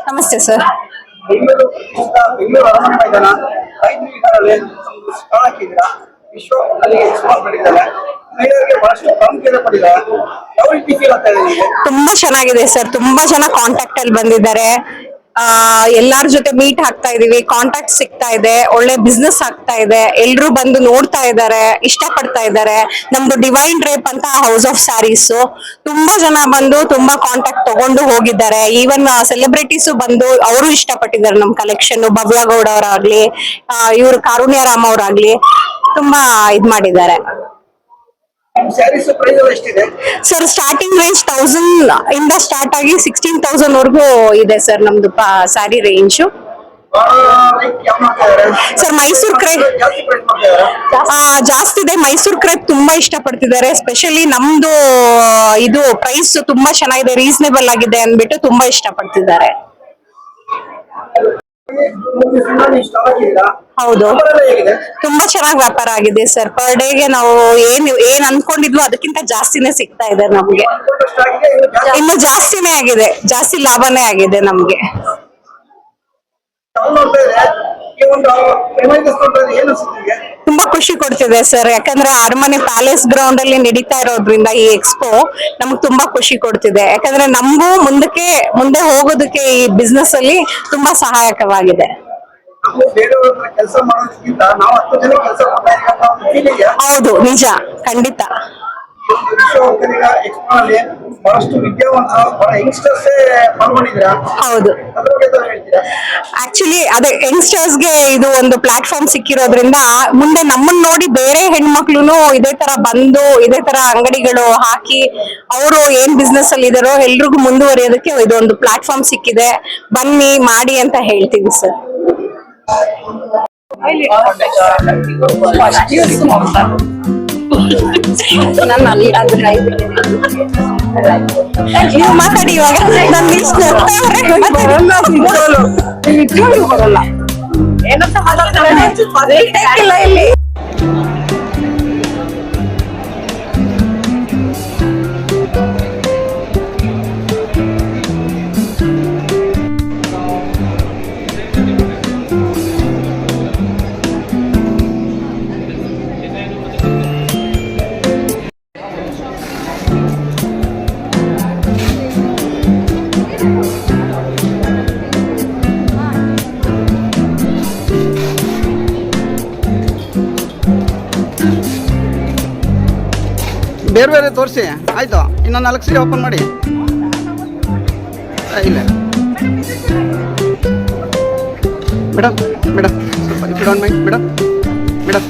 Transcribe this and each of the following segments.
ನಮಸ್ತೆ ಸರ್. ಬೆಂಗಳೂರು ಅರಮನೆ ಮೈದಾನ 5 ಸ್ಟಾಲ್ ಹಾಕಿದ್ದೀರಾ. ವಿಶ್ವ ಅಲ್ಲಿಗೆ ಎಕ್ಸ್ಪೋರ್ಟ್ ಮಾಡಿದ್ದಾರೆ. ಮಹಿಳೆಯರಿಗೆ ಬಹಳಷ್ಟು ಪ್ರಾಮುಖ್ಯತೆ ಪಡೆದಿದ್ದಾರೆ. ಯಾವ ರೀತಿ ಫೀಲ್ ಆಗ್ತಾ ಇದೆ ನಿಮಗೆ? ತುಂಬಾ ಚೆನ್ನಾಗಿದೆ ಸರ್. ತುಂಬಾ ಜನ ಕಾಂಟ್ಯಾಕ್ಟ್ ಅಲ್ಲಿ ಬಂದಿದ್ದಾರೆ. ಎಲ್ಲಾರ ಜೊತೆ ಮೀಟ್ ಆಗ್ತಾ ಇದೀವಿ, ಕಾಂಟ್ಯಾಕ್ಟ್ ಸಿಗ್ತಾ ಇದೆ, ಒಳ್ಳೆ ಬಿಸ್ನೆಸ್ ಆಗ್ತಾ ಇದೆ. ಎಲ್ರು ಬಂದು ನೋಡ್ತಾ ಇದ್ದಾರೆ, ಇಷ್ಟ ಪಡ್ತಾ ಇದ್ದಾರೆ. ನಮ್ದು ಡಿವೈನ್ ಡ್ರೇಪ್ ಅಂತ ಹೌಸ್ ಆಫ್ ಸ್ಯಾರೀಸ್ ತುಂಬಾ ಜನ ಬಂದು ತುಂಬಾ ಕಾಂಟ್ಯಾಕ್ಟ್ ತಗೊಂಡು ಹೋಗಿದ್ದಾರೆ. ಈವನ್ ಸೆಲೆಬ್ರಿಟೀಸ್ ಬಂದು ಅವರು ಇಷ್ಟಪಟ್ಟಿದ್ದಾರೆ ನಮ್ ಕಲೆಕ್ಷನ್. ಭವ್ಯ ಗೌಡ ಅವರಾಗ್ಲಿ, ಇವ್ರು ಕಾರುಣ್ಯರಾಮ್ ಅವರಾಗ್ಲಿ ತುಂಬಾ ಇದ್ ಮಾಡಿದ್ದಾರೆ. ಸ್ಯಾರೀಸ್ ಪ್ರೈಸ್ ಎಷ್ಟಿದೆ ಸರ್? ಸ್ಟಾರ್ಟಿಂಗ್ ರೇಂಜ್ 1000 ಇಂದ ಸ್ಟಾರ್ಟ್ ಆಗಿ 16,000 ವರ್ಗೂ ಇದೆ ಸರ್ ನಮ್ದು sari range. Sir Mysore crepe ಜಾಸ್ತಿ ಇದೆ. ಮೈಸೂರ್ ಕ್ರೇಪ್ ತುಂಬಾ ಇಷ್ಟಪಡ್ತಿದ್ದಾರೆ. ಸ್ಪೆಷಲಿ ನಮ್ದು ಇದು ಪ್ರೈಸ್ ತುಂಬಾ ಚೆನ್ನಾಗಿದೆ, ರೀಸನೇಬಲ್ ಆಗಿದೆ ಅಂದ್ಬಿಟ್ಟು ತುಂಬಾ ಇಷ್ಟಪಡ್ತಿದ್ದಾರೆ. ಹೌದು, ತುಂಬಾ ಚೆನ್ನಾಗಿ ವ್ಯಾಪಾರ ಆಗಿದೆ ಸರ್. ಪರ್ ಡೇಗೆ ನಾವು ಏನ್ ಅನ್ಕೊಂಡಿದ್ವು ಅದಕ್ಕಿಂತ ಜಾಸ್ತಿನೇ ಸಿಗ್ತಾ ಇದೆ ನಮ್ಗೆ. ಇನ್ನು ಜಾಸ್ತಿನೇ ಆಗಿದೆ, ಜಾಸ್ತಿ ಲಾಭನೇ ಆಗಿದೆ ನಮ್ಗೆ. ತುಂಬಾ ಖುಷಿ ಕೊಡ್ತಿದೆ ಸರ್. ಯಾಕಂದ್ರೆ ಅರಮನೆ ಪ್ಯಾಲೇಸ್ ಗ್ರೌಂಡ್ ಅಲ್ಲಿ ನಡೀತಾ ಇರೋದ್ರಿಂದ ಈ ಎಕ್ಸ್ಪೋ ನಮ್ಗೆ ತುಂಬಾ ಖುಷಿ ಕೊಡ್ತಿದೆ. ಯಾಕಂದ್ರೆ ನಮಗೂ ಮುಂದೆ ಹೋಗೋದಕ್ಕೆ ಈ ಬಿಸ್ನೆಸ್ ಅಲ್ಲಿ ತುಂಬಾ ಸಹಾಯಕವಾಗಿದೆ. ಹೌದು, ನಿಜ, ಖಂಡಿತ. ಹೌದು, ಆಕ್ಚುಲಿ ಅದೇ ಯಂಗ್ಸ್ಟರ್ಸ್ಗೆ ಇದು ಒಂದು ಪ್ಲಾಟ್ಫಾರ್ಮ್ ಸಿಕ್ಕಿರೋದ್ರಿಂದ ಮುಂದೆ ನಮ್ಮನ್ನ ನೋಡಿ ಬೇರೆ ಹೆಣ್ಮಕ್ಳು ಇದೇ ತರ ಬಂದು ಇದೇ ತರ ಅಂಗಡಿಗಳು ಹಾಕಿ ಅವರು ಏನ್ ಬಿಸ್ನೆಸ್ ಅಲ್ಲಿ ಇದಾರೋ ಎಲ್ರಿಗೂ ಮುಂದುವರಿಯೋದಕ್ಕೆ ಇದೊಂದು ಪ್ಲಾಟ್ಫಾರ್ಮ್ ಸಿಕ್ಕಿದೆ. ಬನ್ನಿ ಮಾಡಿ ಅಂತ ಹೇಳ್ತೀವಿ ಸರ್. ನೀವು ಮಾತಾಡಿ ಇವಾಗ. ಬರಲ್ಲ ಏನಂತ ಮಾತಾಡ್ತಾರೆ ಇಲ್ಲಿ. ಬೇರೆ ಬೇರೆ ತೋರಿಸಿ ಆಯ್ತು. ಇನ್ನೊಂದು 4 ಸೀರೆ ಓಪನ್ ಮಾಡಿ. ಇಲ್ಲ ಮೇಡಮ್, ಮೇಡಮ್ ಸ್ವಲ್ಪ if you don't mind madam, madam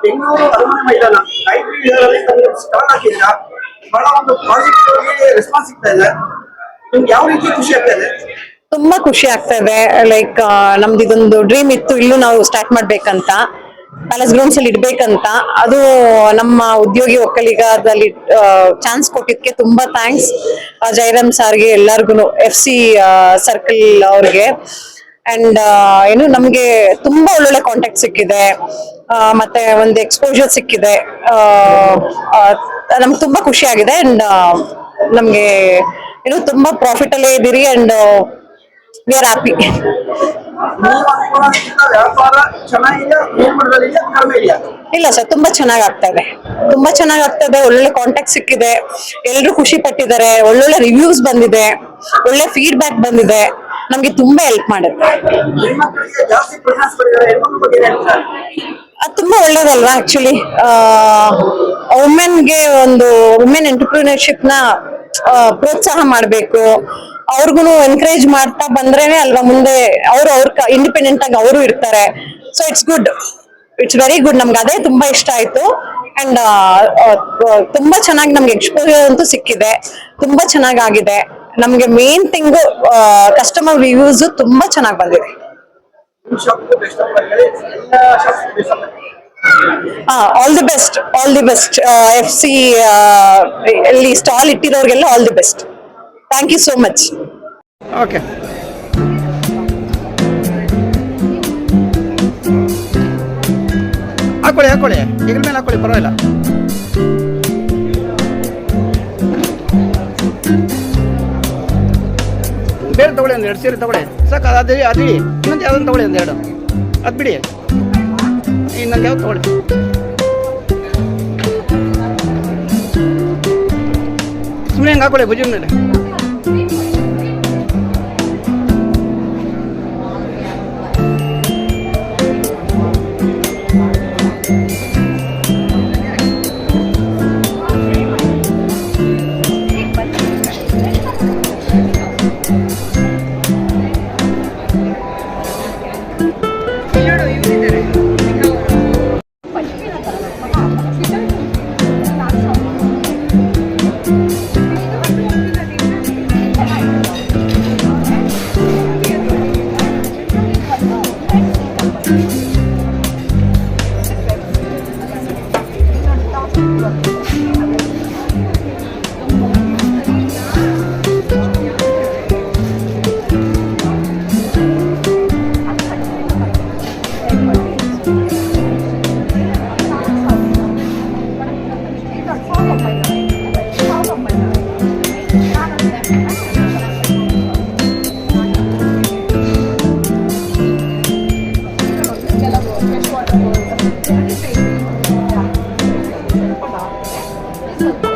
Bengaluru ಅರಮನೆ ಮೈದಾನ 5 ಸ್ಟಾಲ್ ಹಾಕಿದ್ದೀರಾ. ಬಹಳ ಒಂದು ಪಾಸಿಟಿವ್ ರೆಸ್ಪಾನ್ಸ್ ಸಿಗ್ತಾ ಇದೆ. ನಿಮ್ಗೆ ಯಾವ ರೀತಿ ಖುಷಿ ಆಗ್ತಾ ಇದೆ? ತುಂಬಾ ಖುಷಿ ಆಗ್ತಾ ಇದೆ. ಲೈಕ್ ನಮ್ದು ಇದೊಂದು ಡ್ರೀಮ್ ಇತ್ತು, ಇಲ್ಲೂ ನಾವು ಸ್ಟಾರ್ಟ್ ಮಾಡ್ಬೇಕಂತ, ಪ್ಯಾಲೇಸ್ ಗ್ರೌಂಡ್ಸ್ ಅಲ್ಲಿ ಇಡ್ಬೇಕಂತ. ಅದು ನಮ್ಮ ಉದ್ಯೋಗಿ ಒಕ್ಕಲಿಗರಲ್ಲಿ ಚಾನ್ಸ್ ಕೊಟ್ಟಿದ್ಕೆ ತುಂಬಾ ಥ್ಯಾಂಕ್ಸ್ ಜಯರಾಮ್ ಸಾರ್ಗೆ, ಎಲ್ಲಾರ್ಗು, FC ಸರ್ಕಲ್ ಅವ್ರಿಗೆ. ಅಂಡ್ ಏನು ನಮ್ಗೆ ತುಂಬಾ ಒಳ್ಳೊಳ್ಳೆ ಕಾಂಟ್ಯಾಕ್ಟ್ ಸಿಕ್ಕಿದೆ, ಮತ್ತೆ ಒಂದು ಎಕ್ಸ್ಪೋಜರ್ ಸಿಕ್ಕಿದೆ. ನಮ್ಗೆ ತುಂಬಾ ಖುಷಿ ಆಗಿದೆ. ಅಂಡ್ ನಮ್ಗೆ ಏನು ತುಂಬಾ ಪ್ರಾಫಿಟ್ ಅಲ್ಲೇ ಇದೀರಿ. And we are happy. ಇಲ್ಲ ಸರ್, ತುಂಬಾ ಚೆನ್ನಾಗ್ ಆಗ್ತಾ ಇದೆ, ತುಂಬಾ ಚೆನ್ನಾಗ್ ಆಗ್ತಾ ಇದೆ. ಒಳ್ಳೊಳ್ಳೆ ಕಾಂಟ್ಯಾಕ್ಟ್ ಸಿಕ್ಕಿದೆ, ಎಲ್ರು ಖುಷಿ ಪಟ್ಟಿದ್ದಾರೆ, ಒಳ್ಳೊಳ್ಳೆ ರಿವ್ಯೂಸ್ ಬಂದಿದೆ, ಒಳ್ಳೆ ಫೀಡ್ಬ್ಯಾಕ್ ಬಂದಿದೆ. ನಮ್ಗೆ ತುಂಬಾ ಹೆಲ್ಪ್ ಮಾಡುತ್ತೆ. ಅದು ತುಂಬಾ ಒಳ್ಳೇದಲ್ವಾ ಆಕ್ಚುಲಿ. ವುಮೆನ್ಗೆ ಒಂದು ವುಮೆನ್ ಎಂಟರ್ಪ್ರಿನರ್ಶಿಪ್ ನ ಪ್ರೋತ್ಸಾಹ ಮಾಡ್ಬೇಕು. ಅವ್ರಿಗೂ ಎನ್ಕರೇಜ್ ಮಾಡ್ತಾ ಬಂದ್ರೇನೆ ಅಲ್ವಾ ಮುಂದೆ ಅವ್ರ ಇಂಡಿಪೆಂಡೆಂಟ್ ಆಗಿ ಅವರು ಇರ್ತಾರೆ. So it's good, it's very good. ನಮ್ಗೆ ಅದೇ ತುಂಬಾ ಇಷ್ಟ ಆಯ್ತು. ಅಂಡ್ ತುಂಬಾ ಚೆನ್ನಾಗಿ ನಮ್ಗೆ ಎಕ್ಸ್ಪೋಜರ್ ಅಂತೂ ಸಿಕ್ಕಿದೆ, ತುಂಬಾ ಚೆನ್ನಾಗಾಗಿದೆ. ನಮ್ಗೆ ಮೇನ್ ಥಿಂಗ್ ಕಸ್ಟಮರ್ ರಿವ್ಯೂಸ್ ತುಂಬಾ ಚೆನ್ನಾಗಿ ಬಂದಿದೆ. ನಿಮ್ಮ ಶಾಪ್ ಬೆಸ್ಟ್ ಅಂತ ಹೇಳಿ ಎಲ್ಲ ಶಾಪ್ ಬೆಸ್ಟ್ ಅಂತ all the best, all the best. FC ಅಲ್ಲಿ ಸ್ಟಾಲ್ ಇಟ್ಟಿರೋರ್ಗೆಲ್ಲ all the best. Thank you so much. Okay. ಹಾಕೊಳ್ಳಿ ಇದ್ರ ಮೇಲೆ ಹಾಕೊಳ್ಳಿ, ಪರವಾಗಿಲ್ಲ. ಬೇರೆ ತಗೊಳ್ಳಿ, ಒಂದು 2 ಸೀರೆ ತಗೊಳ್ಳಿ ಸಾಕು. ಅದು ಇನ್ನೊಂದು ಯಾವ್ದೊಂದು ತಗೊಳ್ಳಿ, ಒಂದು 2 ಅದು ಬಿಡಿ. ಇನ್ನೊಂದು ಯಾವ್ದು ತಗೊಳ್ಳಿ. ಸುಮ್ಮನೆ ಹೆಂಗೆ ಹಾಕೊಳ್ಳಿ ಭುಜದ ಮೇಲೆ. Thank you.